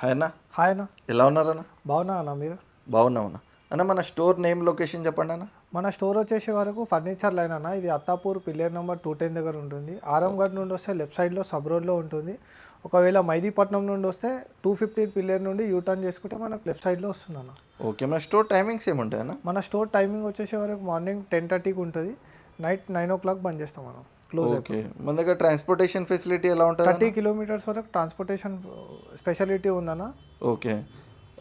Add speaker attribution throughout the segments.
Speaker 1: Hi అన్న.
Speaker 2: Hi అన్న.
Speaker 1: ఎలా ఉన్నారన్న?
Speaker 2: బాగున్నా అన్న, మీరు?
Speaker 1: బాగున్నామన్న. అన్న మన స్టోర్ నేమ్ లొకేషన్ చెప్పండి అన్న.
Speaker 2: మన స్టోర్ వచ్చేసే వరకు ఫర్నిచర్ లైన్ అన్న. ఇది అత్తాపూర్ పిల్లర్ నెంబర్ 210 దగ్గర ఉంటుంది. ఆరంగఢ్ నుండి వస్తే లెఫ్ట్ సైడ్లో సబ్ రోడ్లో ఉంటుంది. ఒకవేళ మైదీపట్నం నుండి వస్తే 215 పిల్లర్ నుండి యూటర్న్ చేసుకుంటే మనకు లెఫ్ట్ సైడ్లో వస్తుంది అన్న.
Speaker 1: ఓకే, మన స్టోర్ టైమింగ్స్ ఏముంటాయన్న?
Speaker 2: మన స్టోర్ టైమింగ్ వచ్చేసే వరకు మార్నింగ్ 10:30కి ఉంటుంది, నైట్ 9 o'clock బంద్ చేస్తాం మనం, క్లోజ్.
Speaker 1: ఓకే, మన దగ్గర ట్రాన్స్పోర్టేషన్ ఫెసిలిటీ ఎలా ఉంటుంది?
Speaker 2: 30 kilometers వరకు ట్రాన్స్పోర్టేషన్ స్పెషాలిటీ ఉందన్న.
Speaker 1: ఓకే,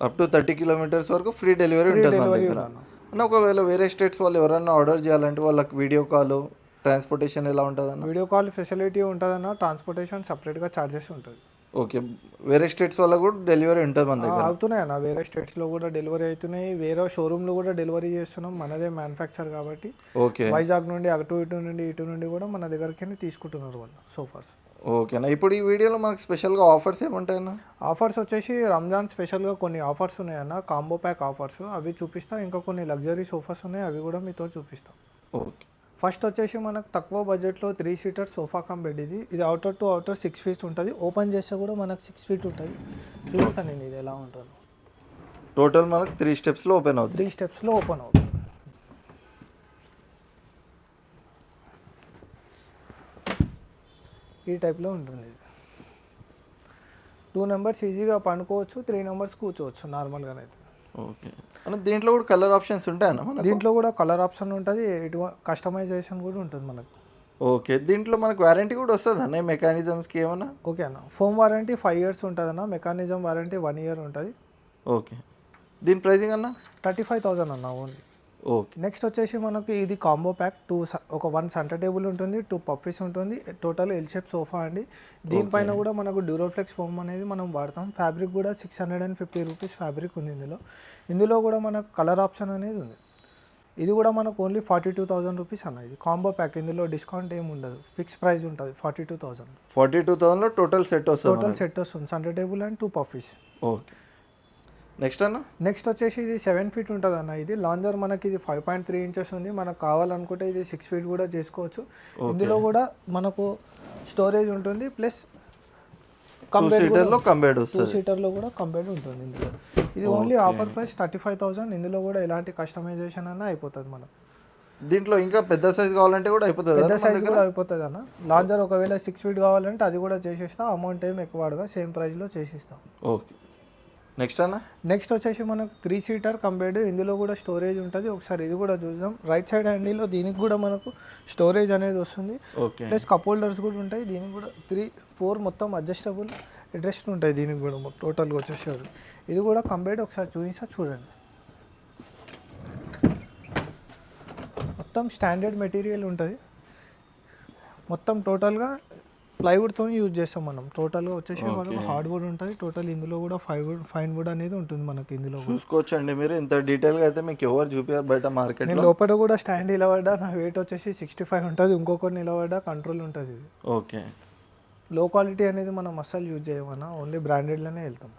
Speaker 1: అప్ టు 30 kilometers వరకు ఫ్రీ డెలివరీ ఉంటుంది మన దగ్గర. అన్న ఒకవేళ వేరే స్టేట్స్ వాళ్ళు ఎవరైనా ఆర్డర్ చేయాలంటే వాళ్ళకి వీడియో కాల్ ట్రాన్స్పోర్టేషన్ ఎలా ఉంటుంది అన్న?
Speaker 2: వీడియో కాల్ ఫెసిలిటీ ఉంటుందన్న, ట్రాన్స్పోర్టేషన్ సపరేట్గా ఛార్జెస్ ఉంటుంది.
Speaker 1: ఓకే, వేరే స్టేట్స్ వాళ్ళకు కూడా డెలివరీ ఉంటుంది మన దగ్గర?
Speaker 2: అవుతున్నాయి అన్న, వేరే స్టేట్స్లో కూడా డెలివరీ అవుతున్నాయి, వేరే షోరూమ్లో కూడా డెలివరీ చేస్తున్నాం. మనదే మ్యానుఫ్యాక్చర్ కాబట్టి.
Speaker 1: ఓకే,
Speaker 2: వైజాగ్ నుండి ఇటు నుండి కూడా మన దగ్గరికి తీసుకుంటున్నారు వాళ్ళు సోఫాస్.
Speaker 1: ఓకేనా. ఇప్పుడు ఈ వీడియోలో మనకు స్పెషల్గా ఆఫర్స్ ఏముంటాయన్న?
Speaker 2: ఆఫర్స్ వచ్చేసి రంజాన్ స్పెషల్గా కొన్ని ఆఫర్స్ ఉన్నాయన్న, కాంబో ప్యాక్ ఆఫర్స్, అవి చూపిస్తాం. ఇంకా కొన్ని లగ్జరీ సోఫాస్ ఉన్నాయి, అవి కూడా మీతో చూపిస్తాం.
Speaker 1: ఓకే,
Speaker 2: ఫస్ట్ వచ్చేసి మనకు తక్కువ బడ్జెట్లో 3 seater సోఫా కమ్ బెడ్. ఇది అవుటర్ టు అవుటర్ 6 feet ఉంటుంది. ఓపెన్ చేస్తే కూడా మనకు 6 feet ఉంటుంది. చూపిస్తాను నేను ఇది ఎలా ఉంటుందో.
Speaker 1: టోటల్ మనకు 3 steps ఓపెన్ అవుతుంది.
Speaker 2: 3 steps ఓపెన్ అవుతుంది. ఈ టైప్లో ఉంటుంది ఇది. 2 members ఈజీగా పండుకోవచ్చు, 3 members కూర్చోవచ్చు నార్మల్గానైతే.
Speaker 1: ఓకే అన్న, దీంట్లో కూడా కలర్ ఆప్షన్స్ ఉంటాయన్న మనకు?
Speaker 2: దీంట్లో కూడా కలర్ ఆప్షన్ ఉంటుంది, కస్టమైజేషన్ కూడా ఉంటుంది మనకు.
Speaker 1: ఓకే, దీంట్లో మనకు వారంటీ కూడా వస్తుంది అన్న మెకానిజమ్స్కి ఏమన్నా?
Speaker 2: ఓకే అన్న, ఫోమ్ వారంటీ 5 years ఉంటుంది అన్న, మెకానిజం వారంటీ 1 year ఉంటుంది.
Speaker 1: ఓకే, దీని ప్రైజింగ్ అన్న?
Speaker 2: 35,000 అన్న ఓన్లీ.
Speaker 1: ఓకే,
Speaker 2: నెక్స్ట్ వచ్చేసి మనకి ఇది కాంబో ప్యాక్. ఒక 1 సెంటర్ టేబుల్ ఉంటుంది, 2 పఫీస్ ఉంటుంది, టోటల్ ఎల్ షేప్ సోఫా అండి. దీనిపైన కూడా మనకు డ్యూరోఫ్లెక్స్ ఫోమ్ అనేది మనం వాడతాం. ఫ్యాబ్రిక్ కూడా 650 rupees ఫ్యాబ్రిక్ ఉంది ఇందులో కూడా మనకు కలర్ ఆప్షన్ అనేది ఉంది. ఇది కూడా మనకు ఓన్లీ 42,000 rupees అన్న. ఇది కాంబో ప్యాక్, ఇందులో డిస్కౌంట్ ఏమి ఉండదు, ఫిక్స్ ప్రైస్ ఉంటుంది. 42,000.
Speaker 1: 42,000లో టోటల్ సెట్ వస్తుంది?
Speaker 2: టోటల్ సెట్ వస్తుంది, centre table and 2 puffies.
Speaker 1: Okay, next అన్న?
Speaker 2: నెక్స్ట్ వచ్చేసి ఇది 7 feet ఉంటుంది అన్న. ఇది లాంజర్ మనకి ఇది 5.3 inches ఉంది. మనకు కావాలనుకుంటే ఇది 6 feet కూడా చేసుకోవచ్చు. ఇందులో కూడా మనకు స్టోరేజ్ ఉంటుంది, ప్లస్
Speaker 1: కంబెడ్లో
Speaker 2: 2 seaterలో కూడా కంబెడ్ ఉంటుంది ఇందులో. ఇది ఓన్లీ ఆఫర్ ప్రైస్ 35,000. ఇందులో కూడా ఎలాంటి కస్టమైజేషన్ అన్న అయిపోతుంది మనకు.
Speaker 1: దీంట్లో ఇంకా పెద్ద సైజ్ కావాలంటే కూడా అయిపోతుంది?
Speaker 2: పెద్ద సైజ్ కూడా అయిపోతుంది అన్న. లాంజర్ ఒకవేళ 6 feet కావాలంటే అది కూడా చేసేస్తాం. అమౌంట్ ఏం ఎక్కువ అడగా, సేమ్ ప్రైస్లో చేసిస్తాం.
Speaker 1: ఓకే, నెక్స్ట్ అన్న?
Speaker 2: నెక్స్ట్ వచ్చేసి మనకు 3 seater కంబెడ్. ఇందులో కూడా స్టోరేజ్ ఉంటుంది. ఒకసారి ఇది కూడా చూద్దాం. రైట్ సైడ్ హ్యాండిల్లో దీనికి కూడా మనకు స్టోరేజ్ అనేది వస్తుంది, ప్లస్ కప్ హోల్డర్స్ కూడా ఉంటాయి. దీనికి కూడా 3, 4 మొత్తం అడ్జస్టబుల్ అడ్జస్ట్ ఉంటాయి దీనికి కూడా టోటల్గా వచ్చేసేవారు. ఇది కూడా కంబెడ్ ఒకసారి చూపిస్తా చూడండి. మొత్తం స్టాండర్డ్ మెటీరియల్ ఉంటుంది. మొత్తం టోటల్గా ప్లైవుడ్తో యూజ్ చేస్తాం మనం. టోటల్గా వచ్చేసి మనకు హార్డ్వుడ్ ఉంటుంది. టోటల్ ఇందులో కూడా ఫైన్ వుడ్ అనేది ఉంటుంది మనకి. ఇందులో
Speaker 1: చూసుకోవచ్చండి మీరు, ఇంత డీటెయిల్గా అయితే మీకు ఎవరు చూపించారు బయట మార్కెట్.
Speaker 2: నేను లోపల కూడా స్టాండ్ నిలబడ్డా, నా వెయిట్ వచ్చేసి 65 ఉంటుంది. ఇంకొకటి నిలబడ్డా కంట్రోల్ ఉంటుంది ఇది.
Speaker 1: ఓకే,
Speaker 2: లో క్వాలిటీ అనేది మనం అస్సలు యూజ్ చేయమన్నా, ఓన్లీ బ్రాండెడ్లోనే వెళ్తాం.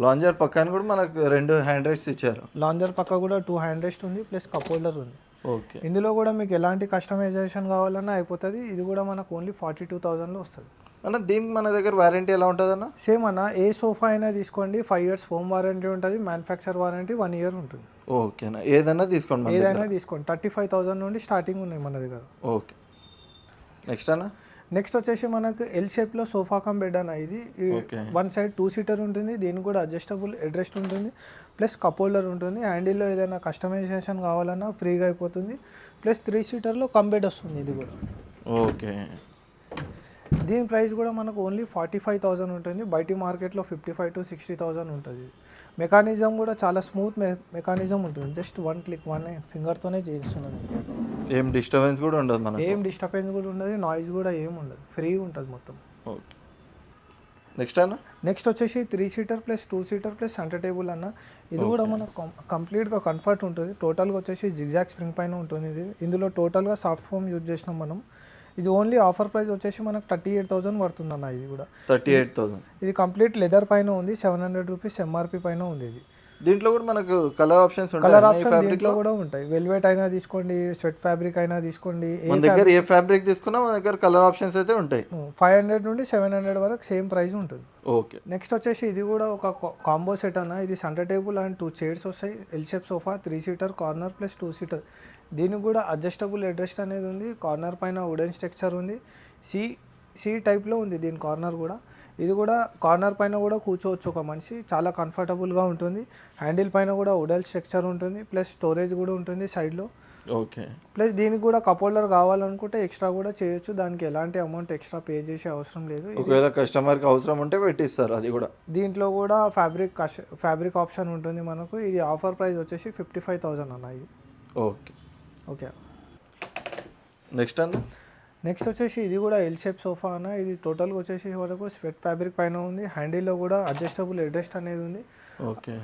Speaker 1: లాంజర్ పక్కన కూడా మనకు 2 హ్యాండ్ రెస్ట్ ఇచ్చారు.
Speaker 2: లాంజర్ పక్క కూడా 2 హ్యాండ్ రెస్ట్ ఉంది, ప్లస్ కప్ హోల్డర్ ఉంది.
Speaker 1: ఓకే,
Speaker 2: ఇందులో కూడా మీకు ఎలాంటి కస్టమైజేషన్ కావాలన్నా అయిపోతుంది. ఇది కూడా మనకు ఓన్లీ 42,000లో వస్తుంది
Speaker 1: అన్న. దీనికి మన దగ్గర వారంటీ ఎలా ఉంటుంది అన్న?
Speaker 2: సేమ్ అన్న, ఏ సోఫా అయినా తీసుకోండి, 5 years ఫోమ్ వారంటీ ఉంటుంది, మ్యానుఫ్యాక్చర్ వారంటీ 1 year ఉంటుంది.
Speaker 1: ఓకేనా, ఏదైనా తీసుకోండి,
Speaker 2: ఏదైనా తీసుకోండి. 35,000 నుండి స్టార్టింగ్ ఉన్నాయి మన దగ్గర.
Speaker 1: ఓకే, నెక్స్ట్ అన్న?
Speaker 2: నెక్స్ట్ వచ్చేసి మనకు ఎల్ షేప్లో సోఫా కమ్ బెడ్ అన్న. ఇది 1 side 2 seater ఉంటుంది. దీనికి కూడా అడ్జస్టబుల్ అడ్రెస్ట్ ఉంటుంది, ప్లస్ కప్ హోల్డర్ ఉంటుంది. హ్యాండిల్లో ఏదైనా కస్టమైజేషన్ కావాలన్నా ఫ్రీగా అయిపోతుంది, ప్లస్ 3 seaterలో కమ్ బెడ్ వస్తుంది ఇది కూడా.
Speaker 1: ఓకే,
Speaker 2: దీని ప్రైస్ కూడా మనకు ఓన్లీ 45,000 ఉంటుంది. బయటి మార్కెట్లో 55,000 to 60,000 ఉంటుంది. మెకానిజం కూడా చాలా స్మూత్ మెకానిజం ఉంటుంది. Just 1 click 1 ఫింగర్తోనే చేయిస్తున్నాను.
Speaker 1: ఏం డిస్టర్బెన్స్ కూడా ఉండదు మనకు?
Speaker 2: ఏం డిస్టర్బెన్స్ కూడా ఉండదు, నాయిస్ కూడా ఏం ఉండదు, ఫ్రీ ఉంటుంది మొత్తం.
Speaker 1: ఓకే, నెక్స్ట్ అన్న?
Speaker 2: నెక్స్ట్ వచ్చేసి 3 seater plus 2 seater plus centre table అన్న. ఇది కూడా మనకు కంప్లీట్గా కంఫర్ట్ ఉంటుంది. టోటల్గా వచ్చేసి జిగ్జాగ్ స్ప్రింగ్ పైన ఉంటుంది ఇది. ఇందులో టోటల్గా సాఫ్ట్ ఫోమ్ యూజ్ చేసినాం మనం. ఇది ఓన్లీ ఆఫర్ ప్రైస్ వచ్చేసి మనకు 38,000 పడుతుంది అన్న. ఇది కూడా
Speaker 1: 38,000.
Speaker 2: ఇది కంప్లీట్ లెదర్ పైన ఉంది, 700 rupees ఎంఆర్పి పైన ఉంది ఇది.
Speaker 1: దీంట్లో కూడా మనకు కలర్ ఆప్షన్స్
Speaker 2: కలర్
Speaker 1: ఉంటాయి ఈ
Speaker 2: ఆప్షన్
Speaker 1: ఫ్యాబ్రిక్
Speaker 2: దీంట్లో కూడా ఉంటాయి. వెల్వెట్ అయినా తీసుకోండి, స్వెట్ ఫ్యాబ్రిక్ అయినా తీసుకోండి.
Speaker 1: మన దగ్గర ఏ ఫ్యాబ్రిక్ తీసుకున్నా మన దగ్గర కలర్ ఆప్షన్స్ అయితే ఉంటాయి.
Speaker 2: 500 నుండి 700 వరకు సేమ్ ప్రైస్ ఉంటుంది.
Speaker 1: ఓకే.
Speaker 2: నెక్స్ట్ వచ్చేసి ఇది కూడా ఒక కాంబో సెట్ అన్న. ఇది సెంటర్ టేబుల్ అండ్ 2 చైర్స్ వస్తాయి. L shape sofa 3 seater corner plus 2 seater. దీనికి కూడా అడ్జస్టబుల్ హెడ్రెస్ట్ అనేది ఉంది. కార్నర్ పైన వుడెన్ స్ట్రక్చర్ ఉంది. సి టైప్లో ఉంది దీని కార్నర్ కూడా. ఇది కూడా కార్నర్ పైన కూడా కూర్చోవచ్చు ఒక మనిషి, చాలా కంఫర్టబుల్గా ఉంటుంది. హ్యాండిల్ పైన కూడా వుడెన్ స్ట్రక్చర్ ఉంటుంది, ప్లస్ స్టోరేజ్ కూడా ఉంటుంది సైడ్లో.
Speaker 1: ఓకే.
Speaker 2: ప్లస్ దీనికి కూడా కప్ హోల్డర్ కావాలనుకుంటే ఎక్స్ట్రా కూడా చేయొచ్చు. దానికి ఎలాంటి అమౌంట్ ఎక్స్ట్రా పే చేసే అవసరం లేదు.
Speaker 1: ఒకవేళ కస్టమర్కి అవసరం ఉంటే పెట్టిస్తారు అది కూడా.
Speaker 2: దీంట్లో కూడా ఫ్యాబ్రిక్ ఆప్షన్ ఉంటుంది మనకు. ఇది ఆఫర్ ప్రైస్ వచ్చేసి 55,000 అన్న ఇది.
Speaker 1: ఓకే.
Speaker 2: ఓకే.
Speaker 1: నెక్స్ట్ అన్న,
Speaker 2: నెక్స్ట్ వచ్చేసి ఇది కూడా ఎల్ షేప్ సోఫా అన్న. ఇది టోటల్గా వచ్చేసి వరకు స్వెట్ ఫ్యాబ్రిక్ పైన ఉంది. హ్యాండిల్లో కూడా అడ్జస్టబుల్ హెడ్రెస్ట్ అనేది ఉంది.
Speaker 1: ఓకే.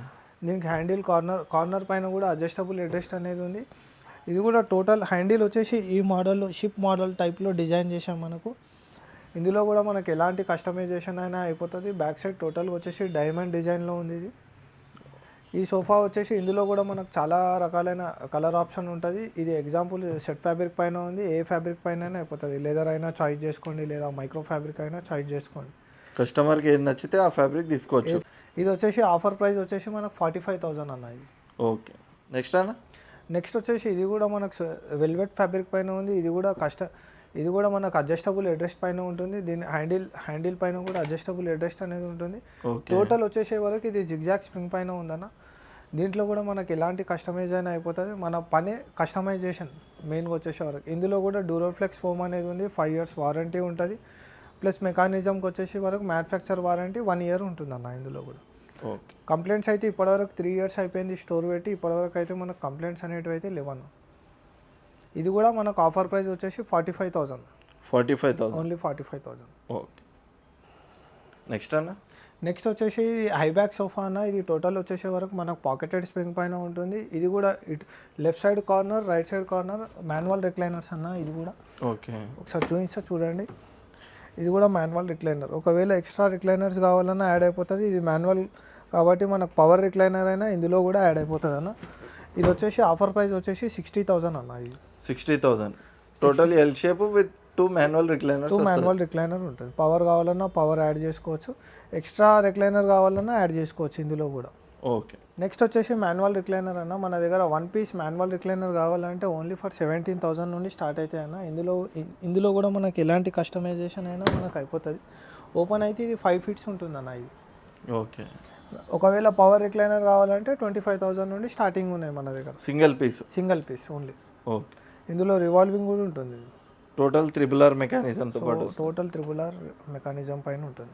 Speaker 2: దీనికి హ్యాండిల్ కార్నర్ పైన కూడా అడ్జస్టబుల్ హెడ్రెస్ట్ అనేది ఉంది. ఇది కూడా టోటల్ హ్యాండిల్ వచ్చేసి ఈ మోడల్లో షిప్ మోడల్ టైప్లో డిజైన్ చేసాం మనకు. ఇందులో కూడా మనకు ఎలాంటి కస్టమైజేషన్ అయినా అయిపోతుంది. బ్యాక్ సైడ్ టోటల్గా వచ్చేసి డైమండ్ డిజైన్లో ఉంది ఇది. ఈ సోఫా వచ్చేసి ఇందులో కూడా మనకు చాలా రకాలైన కలర్ ఆప్షన్ ఉంటుంది. ఇది ఎగ్జాంపుల్ సెట్ ఫ్యాబ్రిక్ పైన ఉంది. ఏ ఫ్యాబ్రిక్ పైన అయిపోతుంది. లెదర్ అయినా చాయిస్ చేసుకోండి, లేదా మైక్రో ఫ్యాబ్రిక్ అయినా చాయిస్ చేసుకోండి.
Speaker 1: కస్టమర్కి ఏది నచ్చితే ఆ ఫ్యాబ్రిక్ తీసుకోవచ్చు.
Speaker 2: ఇది వచ్చేసి ఆఫర్ ప్రైస్ వచ్చేసి మనకు 45,000 అన్న ఇది.
Speaker 1: ఓకే. నెక్స్ట్ అన్న,
Speaker 2: నెక్స్ట్ వచ్చేసి ఇది కూడా మనకు వెల్వెట్ ఫ్యాబ్రిక్ పైన ఉంది. ఇది కూడా మనకు అడ్జస్టబుల్ హెడ్రెస్ట్ పైన ఉంటుంది. దీని హ్యాండిల్ పైన కూడా అడ్జస్టబుల్ హెడ్రెస్ట్ అనేది ఉంటుంది. టోటల్ వచ్చేసే వరకు ఇది జిగ్జాగ్ స్ప్రింగ్ పైన ఉందన్న. దీంట్లో కూడా మనకి ఎలాంటి కస్టమైజ్ అయినా అయిపోతుంది. మన పనే కస్టమైజేషన్ మెయిన్గా వచ్చేసే వరకు. ఇందులో కూడా డ్యూరోఫ్లెక్స్ ఫోమ్ అనేది ఉంది. 5 years వారంటీ ఉంటుంది. ప్లస్ మెకానిజంకి వచ్చేసి వరకు మ్యానుఫ్యాక్చర్ వారంటీ 1 year ఉంటుందన్న ఇందులో కూడా.
Speaker 1: ఓకే.
Speaker 2: కంప్లైంట్స్ అయితే ఇప్పటివరకు 3 years అయిపోయింది స్టోర్ పెట్టి. ఇప్పటివరకు అయితే మనకు కంప్లైంట్స్ అనేటివి అయితే లేవన్న. ఇది కూడా మనకు ఆఫర్ ప్రైస్ వచ్చేసి 45,000.
Speaker 1: 45,000
Speaker 2: ఓన్లీ 45,000.
Speaker 1: ఓకే. నెక్స్ట్ అన్న,
Speaker 2: నెక్స్ట్ వచ్చేసి హై బ్యాక్ సోఫా అన్న. ఇది టోటల్ వచ్చేసే వరకు మనకు పాకెటెడ్ స్ప్రింగ్ పైన ఉంటుంది. ఇది కూడా left side corner, right side corner manual recliners అన్న. ఇది కూడా
Speaker 1: ఓకే.
Speaker 2: ఒకసారి చూపిస్తా చూడండి. ఇది కూడా మాన్యువల్ రిక్లైనర్. ఒకవేళ ఎక్స్ట్రా రిక్లైనర్స్ కావాలన్నా యాడ్ అయిపోతుంది. ఇది మాన్యువల్ కాబట్టి మనకు పవర్ రిక్లైనర్ అయినా ఇందులో కూడా యాడ్ అయిపోతుంది అన్న. ఇది వచ్చేసి ఆఫర్ ప్రైస్ వచ్చేసి 60,000 అన్న. ఇది
Speaker 1: 60,000 total L shape with 2 manual recliners.
Speaker 2: 2 manual recliner ఉంటుంది. పవర్ కావాలన్నా పవర్ యాడ్ చేసుకోవచ్చు. ఎక్స్ట్రా రిక్లైనర్ కావాలన్నా యాడ్ చేసుకోవచ్చు ఇందులో కూడా.
Speaker 1: ఓకే.
Speaker 2: నెక్స్ట్ వచ్చేసి మాన్యువల్ రిక్లైనర్ అన్న. మన దగ్గర 1 piece మాన్యువల్ రిక్లైనర్ కావాలంటే ఓన్లీ ఫర్ 17,000 నుండి స్టార్ట్ అవుతాయి అన్న. ఇందులో కూడా మనకి ఎలాంటి కస్టమైజేషన్ అయినా మనకు అయిపోతుంది. ఓపెన్ అయితే ఇది 5 feet ఉంటుంది అన్న ఇది.
Speaker 1: ఓకే.
Speaker 2: ఒకవేళ పవర్ రిక్లైనర్ కావాలంటే 25,000 నుండి స్టార్టింగ్ ఉన్నాయి మన దగ్గర.
Speaker 1: Single piece
Speaker 2: only.
Speaker 1: ఓకే.
Speaker 2: ఇందులో రివాల్వింగ్ కూడా ఉంటుంది.
Speaker 1: టోటల్ RRR మెకానిజంతో పాటు
Speaker 2: టోటల్ RRR మెకానిజం పైన ఉంటుంది.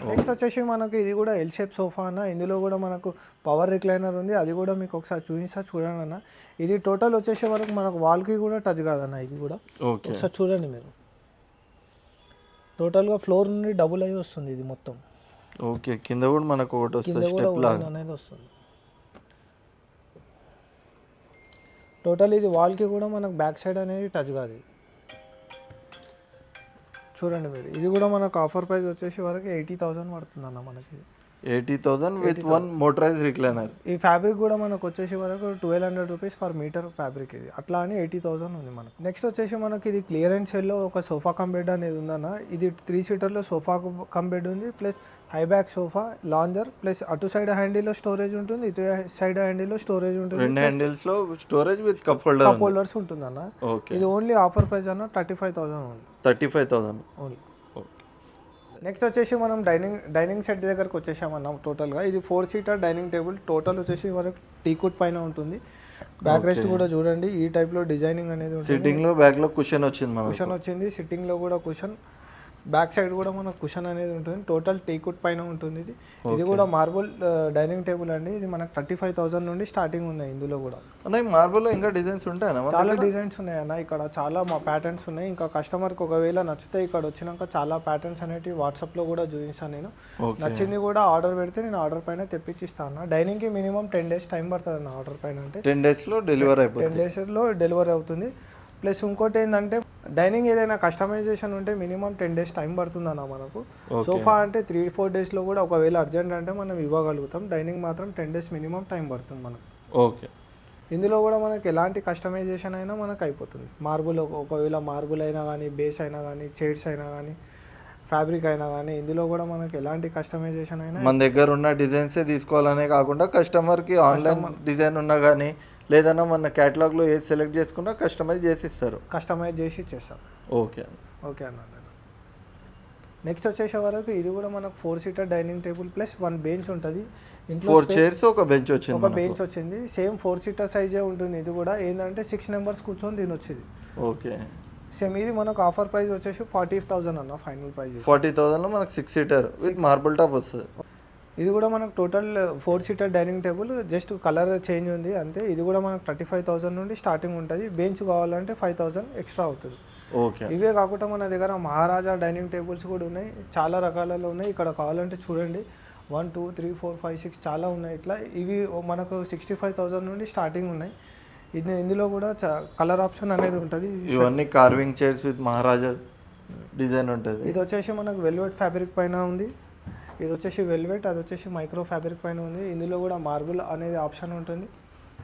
Speaker 2: నెక్స్ట్ వచ్చేసి మనకు ఇది కూడా ఎల్ షేప్ సోఫా అన్న. ఇందులో కూడా మనకు పవర్ రిక్లైనర్ ఉంది. అది కూడా మీకు ఒకసారి చూడండి అన్న. ఇది టోటల్ వచ్చేసే వరకు మనకు వాల్కి కూడా టచ్ కాదన్న. ఇది కూడా ఒకసారి చూడండి మీరు. టోటల్గా ఫ్లోర్ నుండి డబుల్ అయ్యి వస్తుంది ఇది మొత్తం.
Speaker 1: ఓకే. కింద కూడా మనకు ఒకటి
Speaker 2: కింద
Speaker 1: వస్తుంది,
Speaker 2: కూడా
Speaker 1: స్టెప్ లాగా
Speaker 2: అనేది వస్తుంది. టోటల్ ఇది వాల్కి కూడా మనకు బ్యాక్ సైడ్ అనేది టచ్ కాదు. చూడండి మీరు. ఇది కూడా మనకు ఆఫర్ ప్రైస్ వచ్చేసి వరకు 80,000 పడుతుంది అన్న మనకి.
Speaker 1: 80,000 విత్ 1 మోటరైజ్ రిక్లైనర్.
Speaker 2: ఈ ఫ్యాబ్రిక్ కూడా మనకు వచ్చేసి వరకు 1,200 రూపీస్ పర్ మీటర్ ఫ్యాబ్రిక్ ఇది. అట్లా అని 80,000 ఉంది మనకు. నెక్స్ట్ వచ్చేసి మనకి ఇది క్లియరెన్స్ సెల్లో ఒక సోఫా కమ్ బెడ్ అనేది ఉందన్న. ఇది 3 seaterలో సోఫా కమ్ బెడ్ ఉంది. Plus high back sofa, lounger, plus అటు సైడ్ హ్యాండిల్లో స్టోరేజ్ ఉంటుంది, ఇటు సైడ్ హ్యాండిల్లో స్టోరేజ్ ఉంటుంది.
Speaker 1: 2 హ్యాండిల్స్ లో స్టోరేజ్ విత్ కప్
Speaker 2: హోల్డర్స్ ఉంటుంది అన్న. ఇది ఓన్లీ ఆఫర్ ప్రైస్ అన్న 35,000 ఉంది.
Speaker 1: 35,000
Speaker 2: ఓన్లీ. నెక్స్ట్ వచ్చేసి మనం డైనింగ్ సెట్ దగ్గరకు వచ్చేసామన్నాం. టోటల్గా ఇది 4 seater డైనింగ్ టేబుల్. టోటల్ వచ్చేసి వరకు టీకుడ్ పైన ఉంటుంది. బ్యాక్ రెస్ట్ కూడా చూడండి ఈ టైప్లో డిజైనింగ్ అనేది ఉంటుంది.
Speaker 1: సిట్టింగ్ లో బ్యాక్ లో కుషన్ వచ్చింది.
Speaker 2: సిట్టింగ్ లో కూడా కుషన్. బ్యాక్ సైడ్ కూడా మనకు కుషన్ అనేది ఉంటుంది. టోటల్ టీకుడ్ పైన ఉంటుంది ఇది. ఇది కూడా మార్బుల్ డైనింగ్ టేబుల్ అండి. ఇది మనకు 35,000 నుండి స్టార్టింగ్ ఉన్నాయి. ఇందులో కూడా
Speaker 1: మార్బుల్ ఇంకా డిజైన్స్ ఉంటాయి,
Speaker 2: చాలా డిజైన్స్ ఉన్నాయి అన్న. ఇక్కడ చాలా మా ప్యాటర్న్స్ ఉన్నాయి. ఇంకా కస్టమర్కి ఒకవేళ నచ్చితే ఇక్కడ వచ్చినాక చాలా ప్యాటర్న్స్ అనేవి వాట్సాప్లో కూడా చూపిస్తాను నేను. నచ్చింది కూడా ఆర్డర్ పెడితే నేను ఆర్డర్ పైన తెప్పించిస్తాను. డైనింగ్కి మినిమం 10 days టైం పడుతుంది అన్న. ఆర్డర్ పైన అంటే
Speaker 1: 10 days లో డెలివరీ అయిపోతుంది.
Speaker 2: 10 days లో డెలివరీ అవుతుంది. ప్లస్ ఇంకోటి ఏంటంటే డైనింగ్ ఏదైనా కస్టమైజేషన్ ఉంటే మినిమం 10 days టైం పడుతుందన్న మనకు. సోఫా అంటే 3-4 daysలో కూడా ఒకవేళ అర్జెంట్ అంటే మనం ఇవ్వగలుగుతాం. డైనింగ్ మాత్రం 10 days మినిమం టైం పడుతుంది మనకు.
Speaker 1: ఓకే.
Speaker 2: ఇందులో కూడా మనకి ఎలాంటి కస్టమైజేషన్ అయినా మనకు అయిపోతుంది. మార్బుల్ ఒకవేళ మార్బుల్ అయినా కానీ, బేస్ అయినా కానీ, చైర్స్ అయినా కానీ, ఫ్యాబ్రిక్ అయినా కానీ, ఇందులో కూడా మనకి ఎలాంటి కస్టమైజేషన్ అయినా
Speaker 1: మన దగ్గర ఉన్న డిజైన్సే తీసుకోవాలనే కాకుండా కస్టమర్కి ఆన్లైన్ డిజైన్ ఉన్నా కానీ లేదన్నా మన క్యాటలాగ్లో ఏది సెలెక్ట్ చేసుకున్నా కస్టమైజ్ చేసి ఇస్తారు.
Speaker 2: కస్టమైజ్ చేసి ఇచ్చేస్తాం.
Speaker 1: ఓకే
Speaker 2: ఓకే అన్న. నెక్స్ట్ వచ్చేసే వరకు ఇది కూడా మనకు 4-seater dining table plus 1 bench ఉంటుంది. ఇంట్లో
Speaker 1: 4 chairs ఒక బెంచ్ వచ్చింది.
Speaker 2: ఒక బెంచ్ వచ్చింది. సేమ్ 4-seater సైజే ఉంటుంది. ఇది కూడా ఏంటంటే 6 members కూర్చొని తినొచ్చు ఇది.
Speaker 1: ఓకే.
Speaker 2: సేమ్ ఇది మనకు ఆఫర్ ప్రైస్ వచ్చేసి 40,000 అన్న ఫైనల్ ప్రైస్.
Speaker 1: 40,000లో మనకు 6 seater విత్ మార్బుల్ టాప్ వస్తుంది.
Speaker 2: ఇది కూడా మనకు total 4-seater dining table, just colour change ఉంది అంతే. ఇది కూడా మనకు 35,000 నుండి స్టార్టింగ్ ఉంటుంది. బెంచ్ కావాలంటే 5,000 ఎక్స్ట్రా అవుతుంది.
Speaker 1: ఓకే.
Speaker 2: ఇవే కాకుండా మన దగ్గర మహారాజా డైనింగ్ టేబుల్స్ కూడా ఉన్నాయి. చాలా రకాలలో ఉన్నాయి. ఇక్కడ కావాలంటే చూడండి 1, 2, 3, 4, 5, 6 చాలా ఉన్నాయి. ఇట్లా ఇవి మనకు 65,000 నుండి స్టార్టింగ్ ఉన్నాయి. ఇందులో కూడా కలర్ ఆప్షన్ అనేది ఉంటుంది.
Speaker 1: ఇవన్నీ carving chairs with Maharaja design ఉంటుంది.
Speaker 2: ఇది వచ్చేసి మనకు వెల్వెట్ ఫ్యాబ్రిక్ పైన ఉంది. ఇది వచ్చేసి వెల్వెట్, అది వచ్చేసి మైక్రో ఫ్యాబ్రిక్ పైన ఉంది. ఇందులో కూడా మార్బుల్ అనేది ఆప్షన్ ఉంటుంది.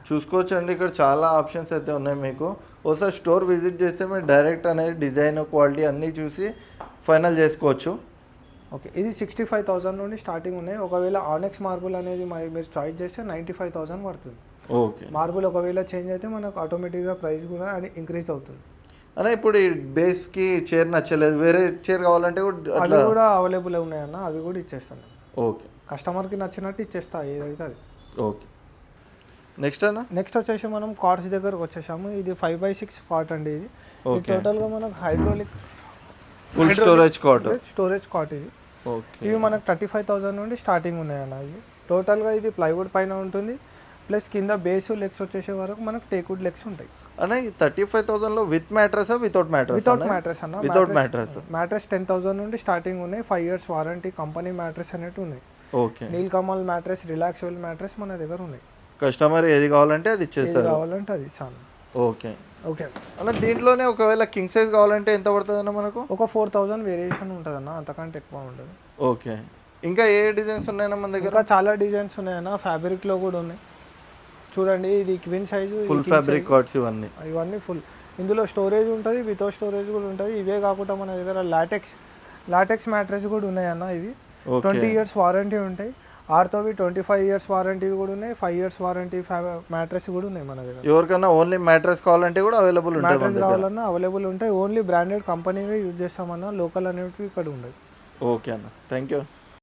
Speaker 1: చూసుకోవచ్చండి, ఇక్కడ చాలా ఆప్షన్స్ అయితే ఉన్నాయి. మీకు ఒకసారి స్టోర్ విజిట్ చేస్తే మీరు డైరెక్ట్ అనేది డిజైన్ క్వాలిటీ అన్నీ చూసి ఫైనల్ చేసుకోవచ్చు.
Speaker 2: ఓకే. ఇది 65,000 నుండి స్టార్టింగ్ ఉన్నాయి. ఒకవేళ ఆనెక్స్ మార్బుల్ అనేది మీరు చాయిస్ చేస్తే 95,000 పడుతుంది.
Speaker 1: ఓకే.
Speaker 2: మార్బుల్ ఒకవేళ చేంజ్ అయితే మనకు ఆటోమేటిక్గా ప్రైస్ కూడా అది ఇంక్రీజ్ అవుతుంది.
Speaker 1: అన్న ఇప్పుడు ఈ బేస్కి చైర్ నచ్చలేదు, వేరే చైర్ కావాలంటే
Speaker 2: అవి కూడా అవైలబుల్ ఉన్నాయన్న, అవి కూడా ఇచ్చేస్తాను.
Speaker 1: ఓకే.
Speaker 2: కస్టమర్కి నచ్చినట్టు ఇచ్చేస్తా ఏదైతే అది.
Speaker 1: ఓకే. నెక్స్ట్ అన్న,
Speaker 2: నెక్స్ట్ వచ్చేసి మనం కార్డ్స్ దగ్గరకు వచ్చేసాము. ఇది 5x6 కాట్ అండి. ఇది టోటల్గా మనకు hydraulic
Speaker 1: full storage cot.
Speaker 2: Storage cot ఇది.
Speaker 1: ఓకే.
Speaker 2: ఇవి మనకు 35,000 నుండి స్టార్టింగ్ ఉన్నాయన్న. ఇవి టోటల్గా ఇది ప్లైవుడ్ పైన ఉంటుంది. ప్లస్ కింద బేస్ లెగ్స్ వచ్చేసే వరకు మనకు టేక్వుడ్ లెగ్స్ ఉంటాయి.
Speaker 1: అన్న ఈ 35,000లో with mattress without mattress?
Speaker 2: Without mattress అన్న.
Speaker 1: Without mattress.
Speaker 2: మ్యాట్రస్ 10,000 నుండి స్టార్టింగ్ ఉన్నాయి. 5 years వారంటీ కంపెనీ మ్యాట్రస్ అనేవి ఉన్నాయి.
Speaker 1: Okay.
Speaker 2: Nilkamal mattress, relaxable mattress మన దగ్గర ఉన్నాయి.
Speaker 1: కస్టమర్ ఏది కావాలంటే అది ఇచ్చేస్తారు.
Speaker 2: కావాలంటే అది ఇస్తాను.
Speaker 1: ఓకే.
Speaker 2: ఓకే
Speaker 1: అన్న దీంట్లోనే ఒకవేళ కింగ్ సైజ్ కావాలంటే ఎంత పడుతుంది అన్న మనకు?
Speaker 2: ఒక 4,000 వేరియేషన్ ఉంటుంది అన్న, అంతకంటే ఎక్కువ ఉండదు.
Speaker 1: ఓకే. ఇంకా ఏ డిజైన్స్ ఉన్నాయన్న మన దగ్గర?
Speaker 2: ఇంకా చాలా డిజైన్స్ ఉన్నాయన్న. ఫ్యాబ్రిక్లో కూడా ఉన్నాయి. చూడండి ఇది queen size,
Speaker 1: full fabric cards
Speaker 2: ఇవన్నీ ఫుల్. ఇందులో స్టోరేజ్ ఉంటుంది, వితౌట్ స్టోరేజ్ కూడా ఉంటుంది. ఇవే కాకుండా మన దగ్గర లాటెక్స్ మ్యాట్రెస్ కూడా ఉన్నాయన్న. ఇవి 20 years వారంటీ ఉంటాయి. ఆర్తోవి 25 years వారంటీ కూడా ఉన్నాయి. 5 years వారంటీ మ్యాట్రెస్ కూడా ఉన్నాయి మన దగ్గర.
Speaker 1: ఎవరికైనా ఓన్లీ మ్యాట్రెస్ కావాలంటే కూడా అవైలబుల్ ఉంటాయి.
Speaker 2: మ్యాట్రెస్ కావాలన్నా అవైలబుల్ ఉంటాయి. ఓన్లీ బ్రాండెడ్ కంపెనీవే యూజ్ చేస్తామన్నా, లోకల్ అనేవి ఇక్కడ ఉండదు.
Speaker 1: ఓకే అన్న, థ్యాంక్ యూ.